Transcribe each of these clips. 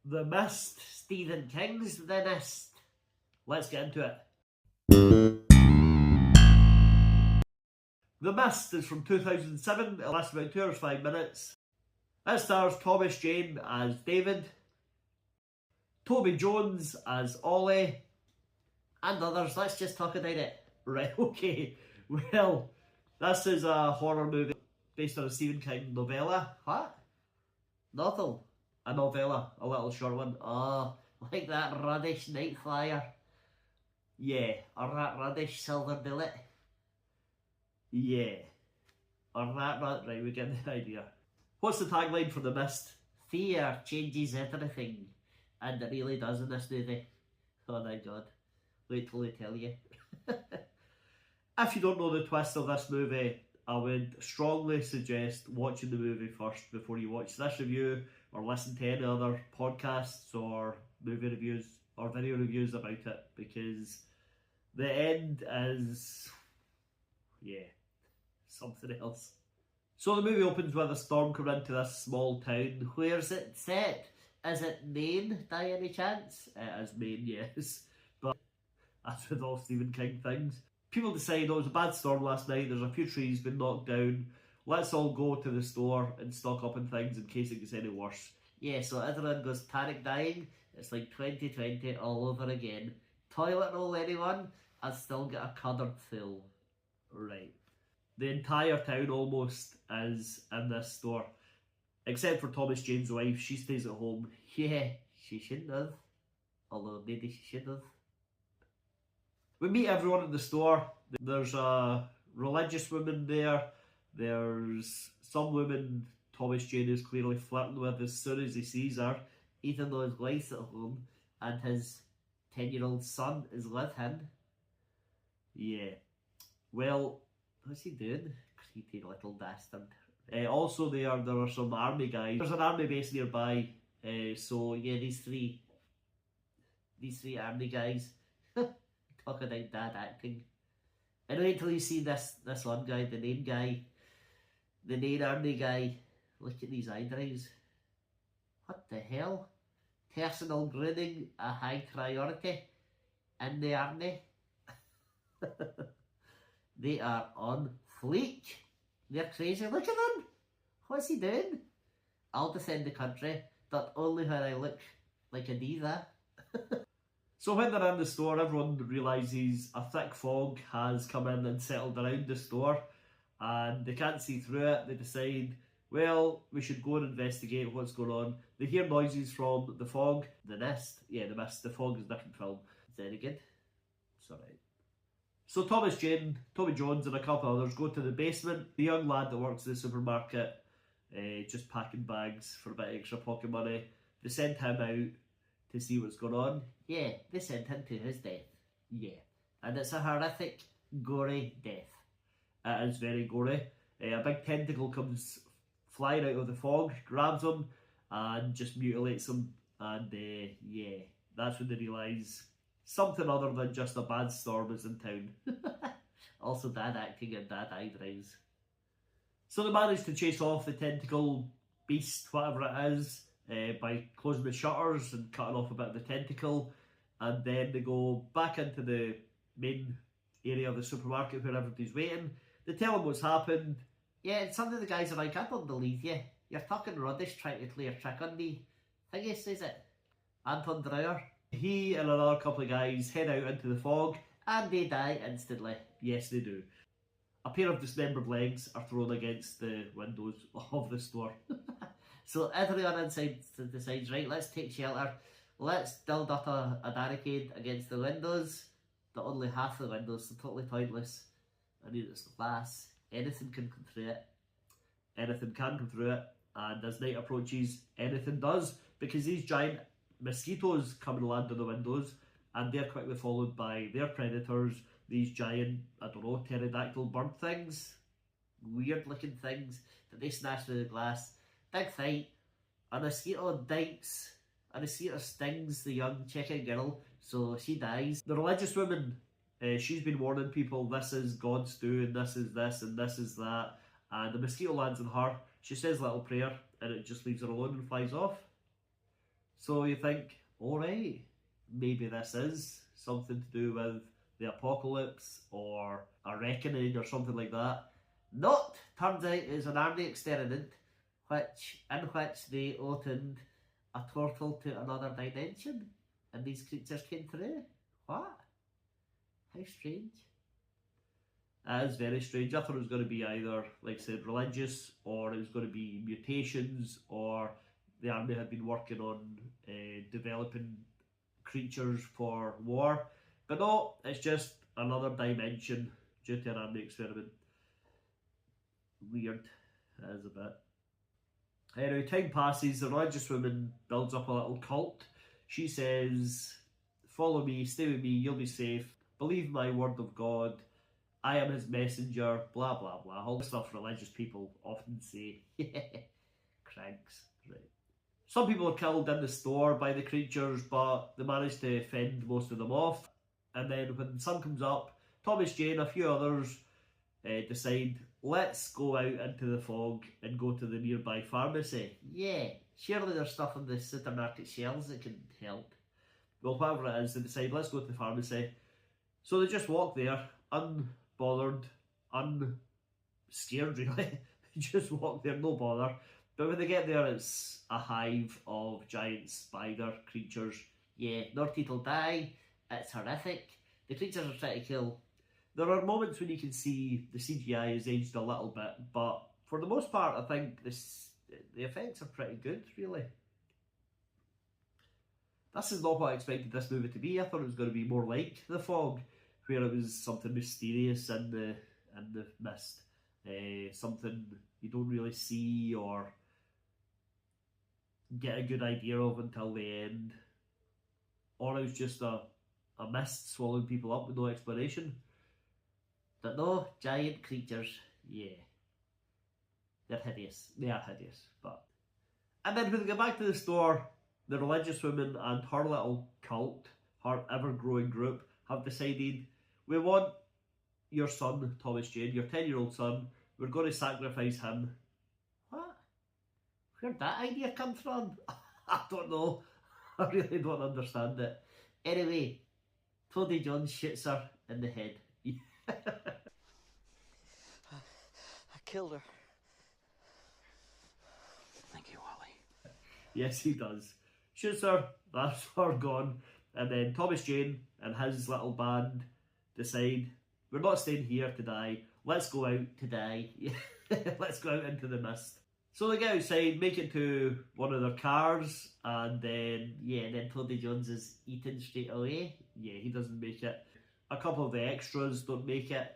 The Mist, Stephen King's The Mist. Let's get into it. The Mist is from 2007, it lasts about 2 hours 5 minutes. It stars Thomas Jane as David, Toby Jones as Ollie, and others. Let's just talk about it. Right, okay. Well, this is a horror movie based on a Stephen King novella. What? Novel. A novella, a little short one. Oh, like that rubbish Night Flyer. Yeah, or that rubbish Silver Bullet. Yeah. Or that, right, we get the idea. What's the tagline for The Mist? Fear changes everything. And it really does in this movie. Oh my god. Wait till I tell you. If you don't know the twist of this movie, I would strongly suggest watching the movie first before you watch this review or listen to any other podcasts or movie reviews or video reviews about it, because the end is, yeah, something else. So the movie opens with a storm coming into this small town. Where's it set? Is it Maine by any chance? It is Maine, yes. But as with all Stephen King things, people decide, oh, it was a bad storm last night, there's a few trees been knocked down, let's all go to the store and stock up on things in case it gets any worse. Yeah, so everyone goes panic dying. It's like 2020 all over again. Toilet roll, anyone? I've still got a cupboard full. Right. The entire town almost is in this store. Except for Thomas Jane's wife, she stays at home. Yeah, she shouldn't have. Although maybe she should have. We meet everyone in the store. There's a religious woman there. There's some woman Thomas Jane is clearly flirting with as soon as he sees her, even though his wife's at home and his 10-year-old son is with him. Yeah. Well, what's he doing? Creepy little bastard. Also there are some army guys. There's an army base nearby. So yeah, these three army guys. Talk about dad acting. And wait till you see this one guy, the main army guy. Look at these eyebrows. What the hell? Personal grooming a high priority in the army. They are on fleek. They're crazy. Look at them. What's he doing? I'll defend the country, but only when I look like a diva. So when they're in the store, everyone realises a thick fog has come in and settled around the store, and they can't see through it. They decide, well, we should go and investigate what's going on. They hear noises from the fog. The Mist. Yeah, the Mist. The Fog is a different film. Is that any good? It's alright. So Toby Jones and a couple others go to the basement. The young lad that works in the supermarket, just packing bags for a bit of extra pocket money. They send him out to see what's going on. Yeah, they send him to his death. Yeah. And it's a horrific, gory death. It is very gory. A big tentacle comes flying out of the fog, grabs him, and just mutilates him. And yeah, that's when they realise something other than just a bad storm is in town. Also dad acting and dad eyebrows. So they manage to chase off the tentacle beast, whatever it is, by closing the shutters and cutting off a bit of the tentacle. And then they go back into the main area of the supermarket where everybody's waiting. They tell them what's happened. Yeah, and some of the guys are like, I don't believe you. You're talking rubbish trying to play a trick on me. Thingy says it. Anton Dreyer. He and another couple of guys head out into the fog and they die instantly. Yes, they do. A pair of dismembered legs are thrown against the windows of the store. So everyone inside decides, right, let's take shelter. Let's build up a barricade against the windows. But only half the windows, so totally pointless. I mean, it's glass. Anything can come through it. Anything can come through it. And as night approaches, anything does. Because these giant mosquitoes come and land on the windows, and they're quickly followed by their predators, these giant, I don't know, pterodactyl bird things, weird looking things that they snatch through the glass. Big fight, a mosquito bites, a mosquito stings the young chicken girl, so she dies. The religious woman, she's been warning people, this is God's doing, this is this and this is that, and the mosquito lands on her. She says a little prayer and it just leaves her alone and flies off. So you think, alright, maybe this is something to do with the apocalypse or a reckoning or something like that. Not! Turns out it's an army experiment in which they opened a portal to another dimension and these creatures came through. What? How strange. That is very strange. I thought it was going to be either, like I said, religious, or it was going to be mutations, or the army had been working on developing creatures for war. But no, it's just another dimension due to an army experiment. Weird, that is a bit. Anyway, time passes, the religious woman builds up a little cult. She says, follow me, stay with me, you'll be safe, believe my word of God, I am his messenger, blah blah blah. All the stuff religious people often say. Cranks. Right. Some people are killed in the store by the creatures, but they manage to fend most of them off. And then when the sun comes up, Thomas Jane, a few others, decide, let's go out into the fog and go to the nearby pharmacy. Yeah, surely there's stuff on the supermarket shelves that can help. Well, whatever it is, they decide, let's go to the pharmacy. So they just walk there, unbothered, unscared really. They just walk there, no bother. But when they get there, it's a hive of giant spider creatures. Yeah, no people die, it's horrific. The creatures are trying to kill. There are moments when you can see the CGI is aged a little bit, but for the most part, I think the effects are pretty good, really. This is not what I expected this movie to be. I thought it was going to be more like The Fog, where it was something mysterious in the mist, something you don't really see or get a good idea of until the end, or it was just a mist swallowing people up with no explanation. But no, giant creatures, yeah, they're hideous. They are hideous, but. And then when they get back to the store, the religious woman and her little cult, her ever-growing group, have decided, we want your son, Thomas Jane, your 10-year-old son, we're going to sacrifice him. What? Where'd that idea come from? I don't know. I really don't understand it. Anyway, Toady Jones shoots her in the head. I killed her. Thank you, Wally. Yes, he does. Shoots her, that's her gone. And then Thomas Jane and his little band decide, we're not staying here to die, let's go out to die. Let's go out into the mist. So they get outside, make it to one of their cars, and then Toady Jones is eaten straight away. Yeah, he doesn't make it. A couple of the extras don't make it.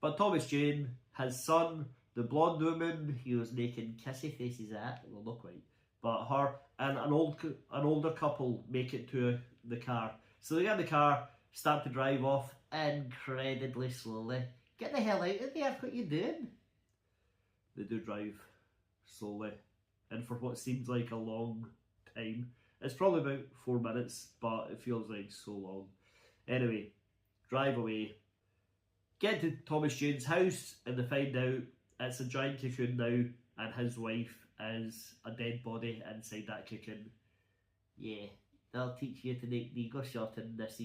But Thomas Jane, his son, the blonde woman he was making kissy faces at, well, not quite, but her and an older couple make it to the car. So they get in the car, start to drive off incredibly slowly. Get the hell out of there, what are you doing? They do drive slowly, and for what seems like a long time. It's probably about 4 minutes, but it feels like so long. Anyway, drive away. Get to Thomas Jane's house, and they find out it's a giant cocoon now, and his wife is a dead body inside that cocoon. Yeah, they'll teach you to make ego shot in this.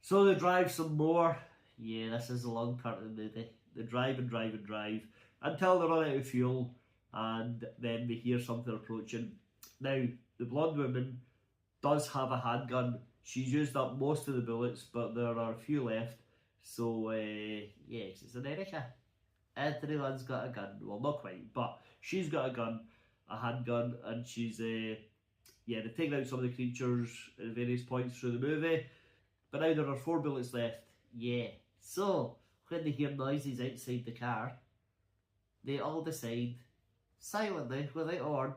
So they drive some more. Yeah, this is a long part of the movie. They drive and drive and drive until they run out of fuel, and then they hear something approaching. Now, the blonde woman does have a handgun. She's used up most of the bullets, but there are a few left. So, yes, it's America. Everyone's got a gun. Well, not quite, but she's got a gun, a handgun, and she's, they've taken out some of the creatures at various points through the movie. But now there are 4 bullets left. Yeah. So, when they hear noises outside the car, they all decide, silently, without a word,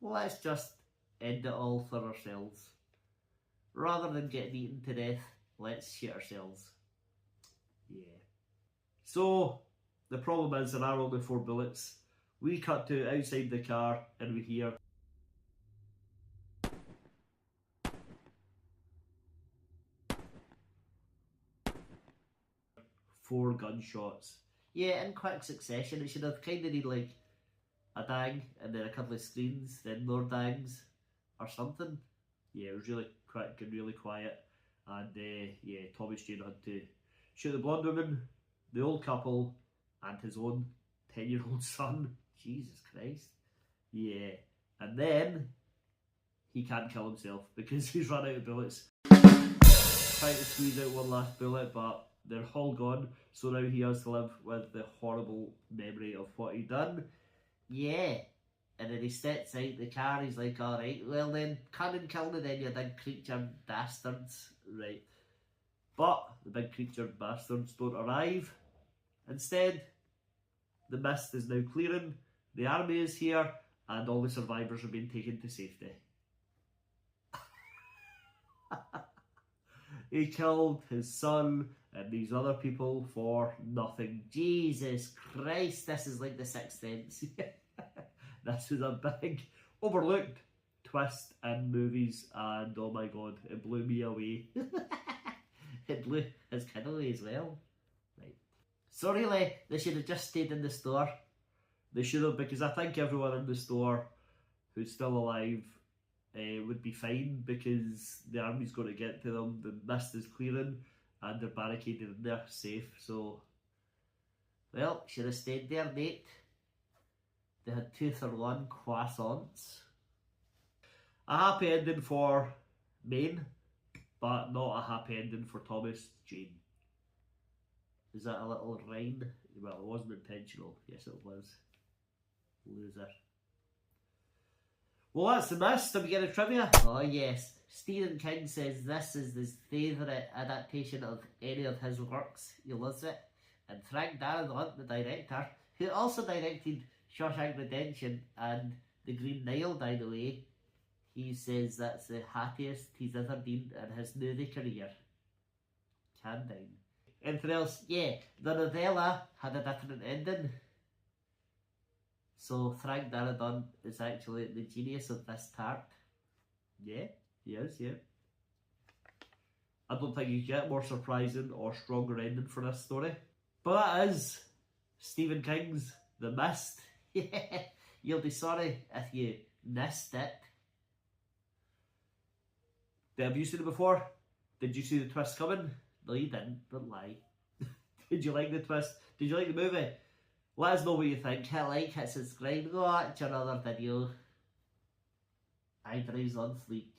let's just end it all for ourselves. Rather than getting eaten to death, let's shoot ourselves. Yeah. So, the problem is there are only 4 bullets. We cut to outside the car and we hear 4 gunshots. Yeah, in quick succession. It should have kind of need like a dang, and then a couple of screens, then more dangs, or something. Yeah, it was really quick and really quiet. And yeah, Thomas Jane had to shoot the blonde woman, the old couple, and his own 10-year-old son. Jesus Christ. Yeah. And then he can't kill himself because he's run out of bullets. Trying to squeeze out one last bullet, but they're all gone. So now he has to live with the horrible memory of what he done. Yeah. And then he steps out the car, he's like, alright, well then, come and kill me then, you big creature bastards. Right. But the big creature bastards don't arrive. Instead, the mist is now clearing, the army is here, and all the survivors are being taken to safety. He killed his son and these other people for nothing. Jesus Christ, this is like the Sixth Sense. This was a big, overlooked twist in movies, and oh my god, it blew me away. It blew his kid away as well. Right. So really, they should have just stayed in the store. They should have, because I think everyone in the store who's still alive would be fine, because the army's going to get to them, the mist is clearing, and they're barricaded in there, safe. So, well, should have stayed there, mate. They had 2-for-1 croissants. A happy ending for Maine, but not a happy ending for Thomas Jane. Is that a little rhyme? Well, it wasn't intentional. Yes, it was. Loser. Well, that's the mist. Have you got a trivia? Oh, yes. Stephen King says this is his favourite adaptation of any of his works. He loves it. And Frank Darabont, the director, who also directed Shawshank Redemption and The Green Mile, by the way, he says that's the happiest he's ever been in his movie career. Calm down. Anything else? Yeah, the novella had a different ending. So Frank Darabont is actually the genius of this part. Yeah, he is, yeah. I don't think you get more surprising or stronger ending for this story. But that is Stephen King's The Mist. Yeah, you'll be sorry if you missed it. Have you seen it before? Did you see the twist coming? No, you didn't. Don't lie. Did you like the twist? Did you like the movie? Let us know what you think. Hit like, hit subscribe, go watch another video. Eyebrows on fleek.